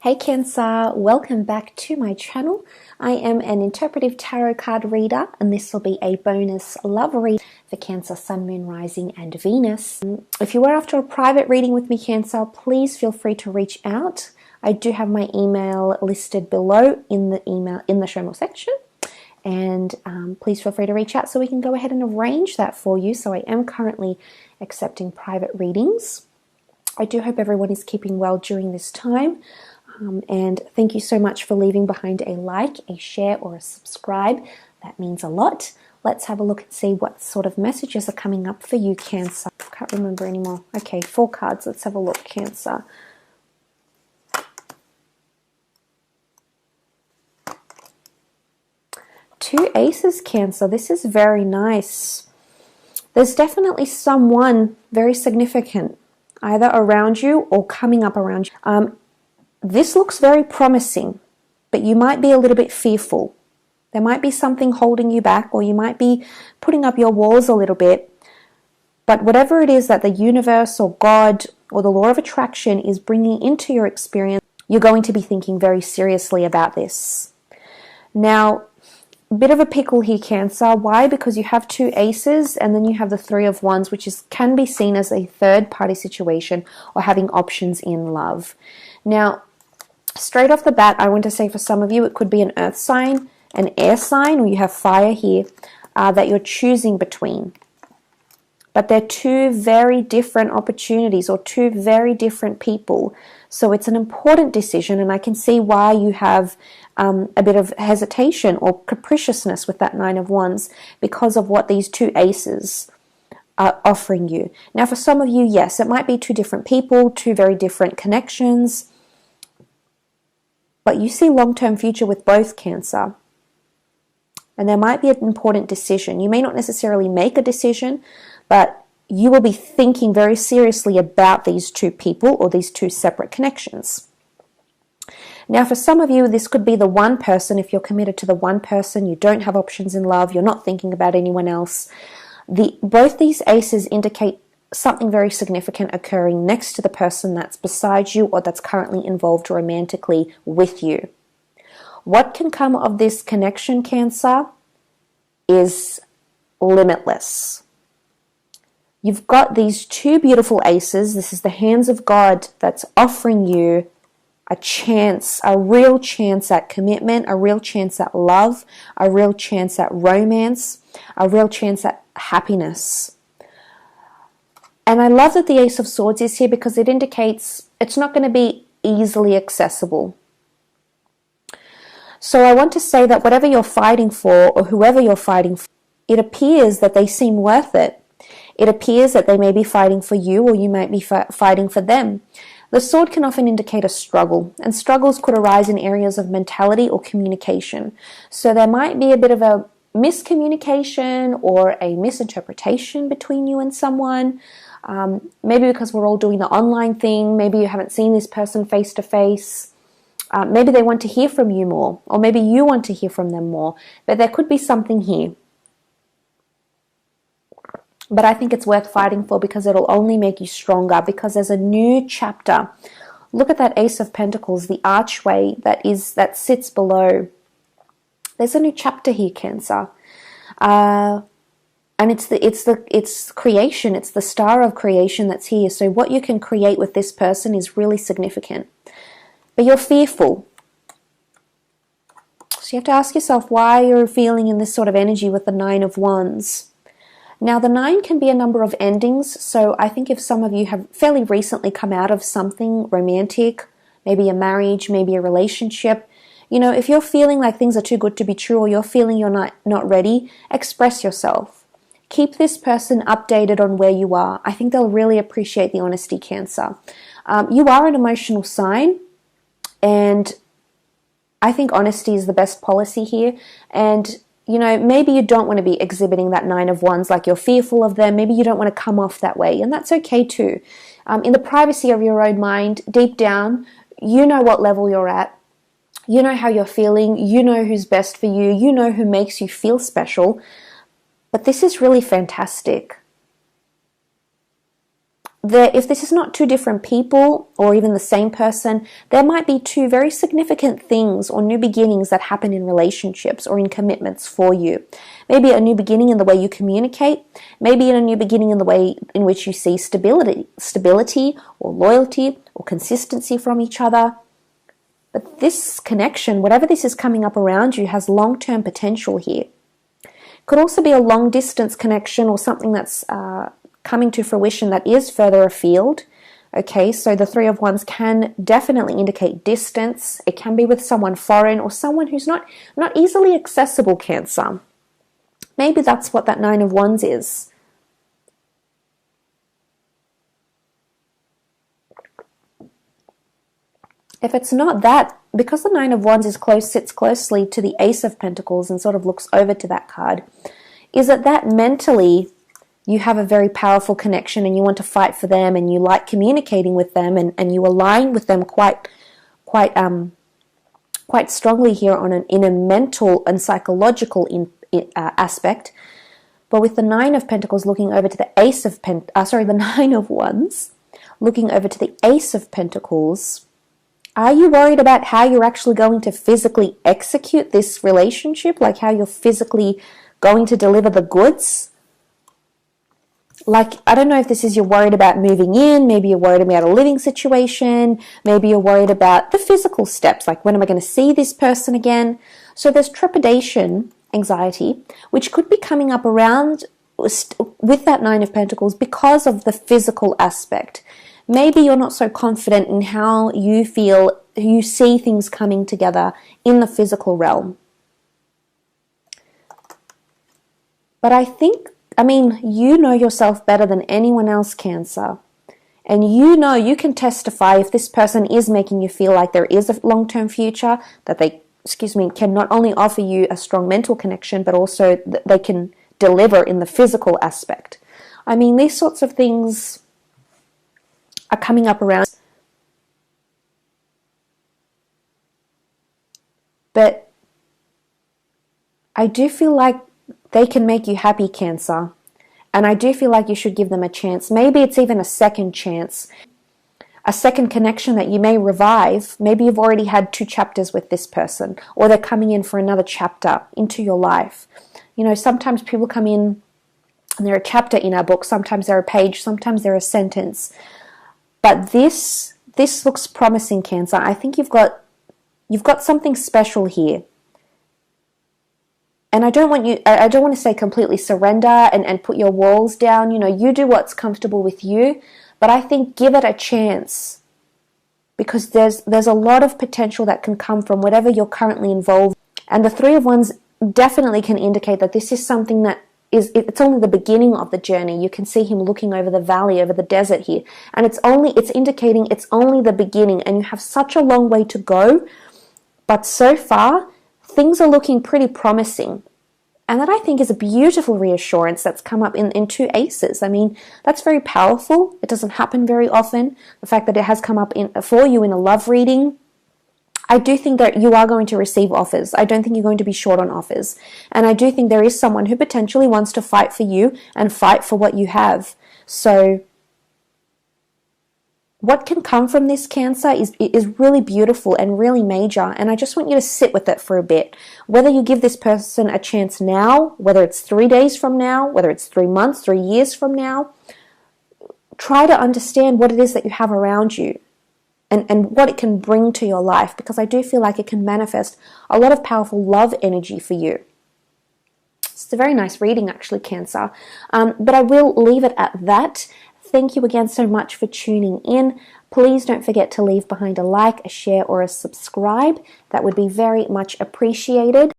Hey Cancer, welcome back to my channel. I am an interpretive tarot card reader and this will be a bonus love read for Cancer, Sun, Moon, Rising and Venus. If you are after a private reading with me Cancer, please feel free to reach out. I do have my email listed below in the show more section, and please feel free to reach out so we can go ahead and arrange that for you. So I am currently accepting private readings. I do hope everyone is keeping well during this time. And thank you so much for leaving behind a like, a share, or a subscribe. That means a lot. Let's have a look and see what sort of messages are coming up for you, Cancer. Can't remember anymore. Okay, 4 cards. Let's have a look, Cancer. Two aces, Cancer. This is very nice. There's definitely someone very significant, either around you or coming up around you. This looks very promising, but you might be a little bit fearful. There might be something holding you back, or you might be putting up your walls a little bit. But whatever it is that the universe or God or the law of attraction is bringing into your experience, you're going to be thinking very seriously about this. Now, a bit of a pickle here, Cancer. Why? Because you have 2 aces and then you have the 3 of Wands, which can be seen as a third-party situation or having options in love. Now, straight off the bat, I want to say for some of you, it could be an earth sign, an air sign, or you have fire here that you're choosing between. But they're 2 very different opportunities or 2 very different people. So it's an important decision, and I can see why you have a bit of hesitation or capriciousness with that 9 of Wands because of what these 2 aces are offering you. Now, for some of you, yes, it might be 2 different people, 2 very different connections. But you see long-term future with both, Cancer. And there might be an important decision. You may not necessarily make a decision, but you will be thinking very seriously about these 2 people or these 2 separate connections. Now, for some of you, this could be the one person. If you're committed to the one person, you don't have options in love, you're not thinking about anyone else. Both these aces indicate something very significant occurring next to the person that's beside you or that's currently involved romantically with you. What can come of this connection, Cancer, is limitless. You've got these 2 beautiful aces. This is the hands of God that's offering you a chance, a real chance at commitment, a real chance at love, a real chance at romance, a real chance at happiness. And I love that the Ace of Swords is here because it indicates it's not going to be easily accessible. So I want to say that whatever you're fighting for or whoever you're fighting for, it appears that they seem worth it. It appears that they may be fighting for you or you might be fighting for them. The sword can often indicate a struggle, and struggles could arise in areas of mentality or communication. So there might be a bit of a miscommunication or a misinterpretation between you and someone. Maybe because we're all doing the online thing, maybe you haven't seen this person face to face. Maybe they want to hear from you more, or maybe you want to hear from them more, but there could be something here. But I think it's worth fighting for because it'll only make you stronger, because there's a new chapter. Look at that Ace of Pentacles, the archway that sits below. There's a new chapter here, Cancer. And it's creation, it's the star of creation that's here. So what you can create with this person is really significant. But you're fearful. So you have to ask yourself why you're feeling in this sort of energy with the 9 of Wands. Now the 9 can be a number of endings. So I think if some of you have fairly recently come out of something romantic, maybe a marriage, maybe a relationship, you know, if you're feeling like things are too good to be true, or you're feeling you're not ready, express yourself. Keep this person updated on where you are. I think they'll really appreciate the honesty, Cancer. You are an emotional sign, and I think honesty is the best policy here. And, you know, maybe you don't want to be exhibiting that 9 of Wands like you're fearful of them. Maybe you don't want to come off that way, and that's okay too. In the privacy of your own mind, deep down, you know what level you're at. You know how you're feeling. You know who's best for you. You know who makes you feel special. But this is really fantastic. if this is not two different people or even the same person, there might be two very significant things or new beginnings that happen in relationships or in commitments for you. Maybe a new beginning in the way you communicate, maybe a new beginning in the way in which you see stability or loyalty or consistency from each other. But this connection, whatever this is coming up around you, has long-term potential here. Could also be a long-distance connection or something that's coming to fruition that is further afield. Okay, so the Three of Wands can definitely indicate distance. It can be with someone foreign or someone who's not easily accessible, Cancer. Maybe that's what that Nine of Wands is. If it's not that, because the Nine of Wands sits closely to the Ace of Pentacles and sort of looks over to that card, is it that mentally you have a very powerful connection and you want to fight for them and you like communicating with them and you align with them quite strongly here in a mental and psychological aspect. But with the Nine of Pentacles looking over to the the Nine of Wands looking over to the Ace of Pentacles, are you worried about how you're actually going to physically execute this relationship? Like how you're physically going to deliver the goods? Like, I don't know if this is you're worried about moving in, maybe you're worried about a living situation, maybe you're worried about the physical steps, like when am I going to see this person again? So there's trepidation, anxiety, which could be coming up around with that Nine of Pentacles because of the physical aspect. Maybe you're not so confident in how you feel, you see things coming together in the physical realm. But you know yourself better than anyone else, Cancer. And you can testify if this person is making you feel like there is a long-term future, that they, can not only offer you a strong mental connection, but also they can deliver in the physical aspect. These sorts of things are coming up around. But I do feel like they can make you happy, Cancer. And I do feel like you should give them a chance. Maybe it's even a second chance. A second connection that you may revive. Maybe you've already had 2 chapters with this person. Or they're coming in for another chapter into your life. Sometimes people come in and they're a chapter in our book. Sometimes they're a page. Sometimes they're a sentence. But this looks promising, Cancer. I think you've got something special here. And I don't want to say completely surrender and put your walls down. You do what's comfortable with you. But I think give it a chance. Because there's a lot of potential that can come from whatever you're currently involved in. And the Three of Wands definitely can indicate that this is something that it's only the beginning of the journey. You can see him looking over the valley, over the desert here. And it's indicating it's only the beginning. And you have such a long way to go. But so far, things are looking pretty promising. And that I think is a beautiful reassurance that's come up in 2 aces. That's very powerful. It doesn't happen very often. The fact that it has come up for you in a love reading. I do think that you are going to receive offers. I don't think you're going to be short on offers. And I do think there is someone who potentially wants to fight for you and fight for what you have. So what can come from this, Cancer, is really beautiful and really major. And I just want you to sit with it for a bit. Whether you give this person a chance now, whether it's 3 days from now, whether it's 3 months, 3 years from now, try to understand what it is that you have around you and what it can bring to your life. Because I do feel like it can manifest a lot of powerful love energy for you. It's a very nice reading, actually, Cancer. But I will leave it at that. Thank you again so much for tuning in. Please don't forget to leave behind a like, a share, or a subscribe. That would be very much appreciated.